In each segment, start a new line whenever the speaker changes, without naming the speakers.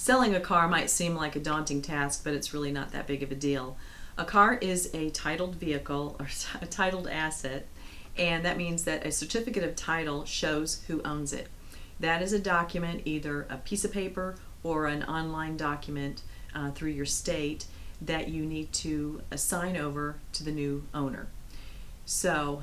selling a car might seem like a daunting task, but it's really not that big of a deal. A car is a titled vehicle or a titled asset, and that means that a certificate of title shows who owns it. That is a document, either a piece of paper or an online document through your state, that you need to assign over to the new owner. So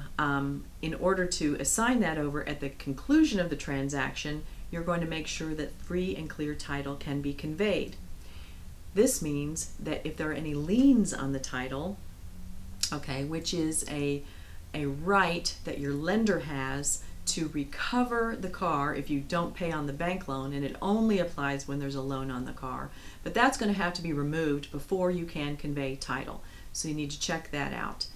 in order to assign that over at the conclusion of the transaction, you're going to make sure that free and clear title can be conveyed. This means that if there are any liens on the title, okay, which is a right that your lender has to recover the car if you don't pay on the bank loan, and it only applies when there's a loan on the car. But that's going to have to be removed before you can convey title. So you need to check that out.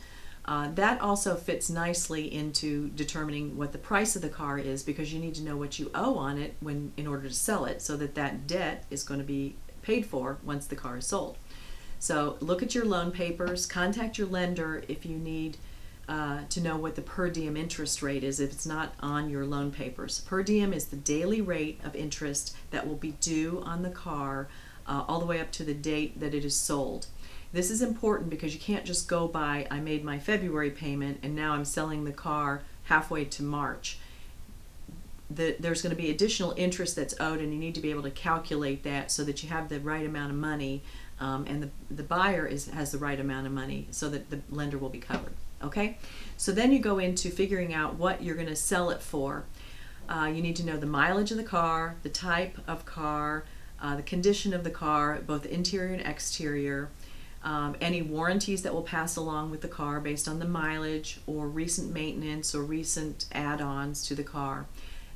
That also fits nicely into determining what the price of the car is, because you need to know what you owe on it in order to sell it, so that that debt is going to be paid for once the car is sold. So look at your loan papers, contact your lender if you need to know what the per diem interest rate is if it's not on your loan papers. Per diem is the daily rate of interest that will be due on the car all the way up to the date that it is sold. This is important because you can't just go by, I made my February payment and now I'm selling the car halfway to March. There's going to be additional interest that's owed, and you need to be able to calculate that so that you have the right amount of money, and the buyer has the right amount of money so that the lender will be covered. Okay? So then you go into figuring out what you're going to sell it for. You need to know the mileage of the car, the type of car, the condition of the car, both interior and exterior, any warranties that will pass along with the car based on the mileage or recent maintenance or recent add-ons to the car.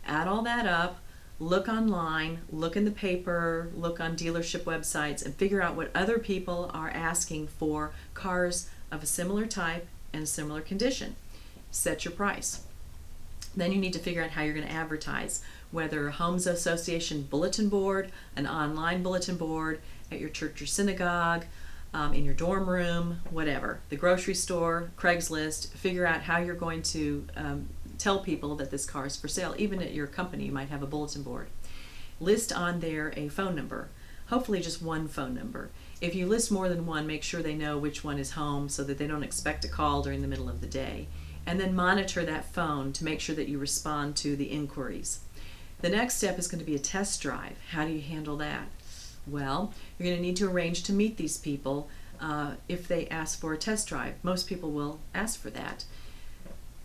Add all that up, look online, look in the paper, look on dealership websites, and figure out what other people are asking for cars of a similar type and similar condition. Set your price. Then you need to figure out how you're going to advertise, whether a Homes Association bulletin board, an online bulletin board, at your church or synagogue, in your dorm room, whatever, the grocery store, Craigslist. Figure out how you're going to tell people that this car is for sale. Even at your company, you might have a bulletin board. List on there a phone number, hopefully just one phone number. If you list more than one, make sure they know which one is home so that they don't expect a call during the middle of the day. And then monitor that phone to make sure that you respond to the inquiries. The next step is going to be a test drive. How do you handle that? Well, you're going to need to arrange to meet these people if they ask for a test drive. Most people will ask for that.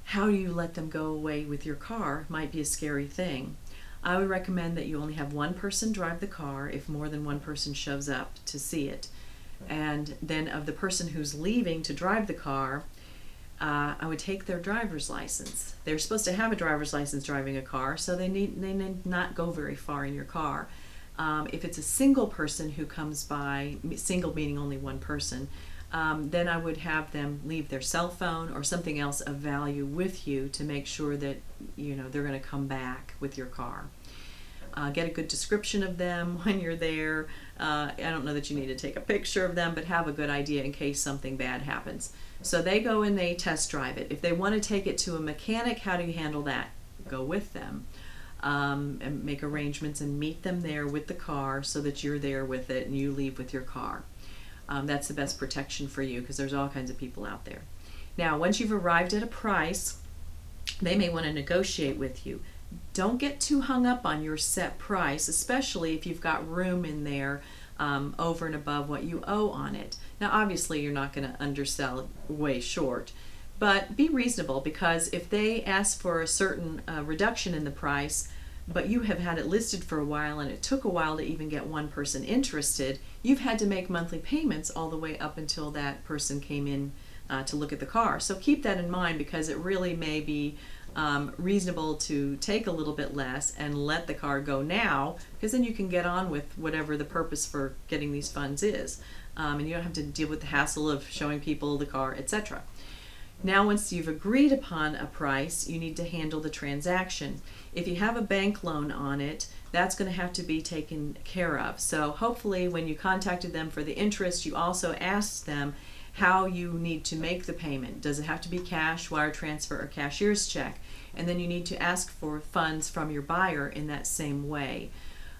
How do you let them go away with your car might be a scary thing. I would recommend that you only have one person drive the car if more than one person shows up to see it. And then of the person who's leaving to drive the car, I would take their driver's license. They're supposed to have a driver's license driving a car, so they need not go very far in your car. If it's a single person who comes by, single meaning only one person, then I would have them leave their cell phone or something else of value with you to make sure that they're going to come back with your car. Get a good description of them when you're there. I don't know that you need to take a picture of them, but have a good idea in case something bad happens. So they go and they test drive it. If they want to take it to a mechanic, how do you handle that? Go with them. And make arrangements and meet them there with the car so that you're there with it and you leave with your car. That's the best protection for you because there's all kinds of people out there. Now, once you've arrived at a price, they may want to negotiate with you. Don't get too hung up on your set price, especially if you've got room in there over and above what you owe on it. Now, obviously, you're not going to undersell way short, but be reasonable, because if they ask for a certain reduction in the price, but you have had it listed for a while and it took a while to even get one person interested, you've had to make monthly payments all the way up until that person came in to look at the car. So keep that in mind, because it really may be reasonable to take a little bit less and let the car go now, because then you can get on with whatever the purpose for getting these funds is. And you don't have to deal with the hassle of showing people the car, etc. Now, once you've agreed upon a price, you need to handle the transaction. If you have a bank loan on it, that's going to have to be taken care of. So hopefully when you contacted them for the interest, you also asked them how you need to make the payment. Does it have to be cash, wire transfer, or cashier's check? And then you need to ask for funds from your buyer in that same way.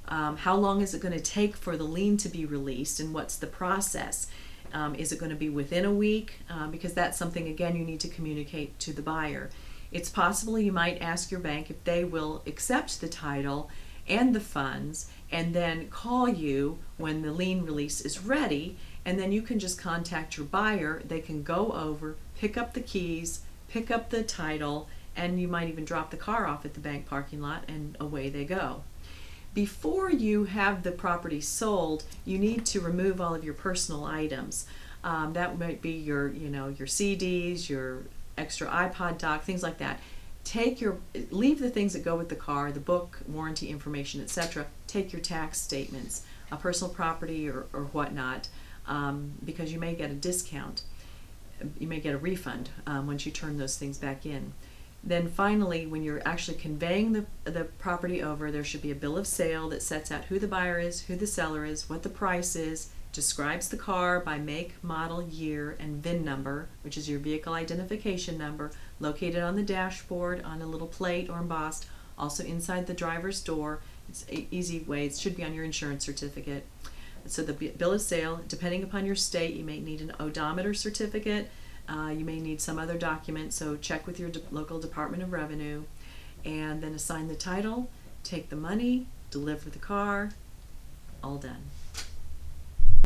How long is it going to take for the lien to be released, and what's the process? Is it going to be within a week? Because that's something, again, you need to communicate to the buyer. It's possible you might ask your bank if they will accept the title and the funds, and then call you when the lien release is ready, and then you can just contact your buyer. They can go over, pick up the keys, pick up the title, and you might even drop the car off at the bank parking lot, and away they go. Before you have the property sold, you need to remove all of your personal items. That might be your CDs, your extra iPod dock, things like that. Leave the things that go with the car, the book, warranty information, etc. Take your tax statements, personal property or whatnot, because you may get a discount. You may get a refund once you turn those things back in. Then finally, when you're actually conveying the property over, there should be a bill of sale that sets out who the buyer is, who the seller is, what the price is, describes the car by make, model, year, and VIN number, which is your vehicle identification number, located on the dashboard on a little plate or embossed, also inside the driver's door. It's an easy way. It should be on your insurance certificate. So the bill of sale, depending upon your state, you may need an odometer certificate. You may need some other document, so check with your local Department of Revenue, and then assign the title, take the money, deliver the car, all done.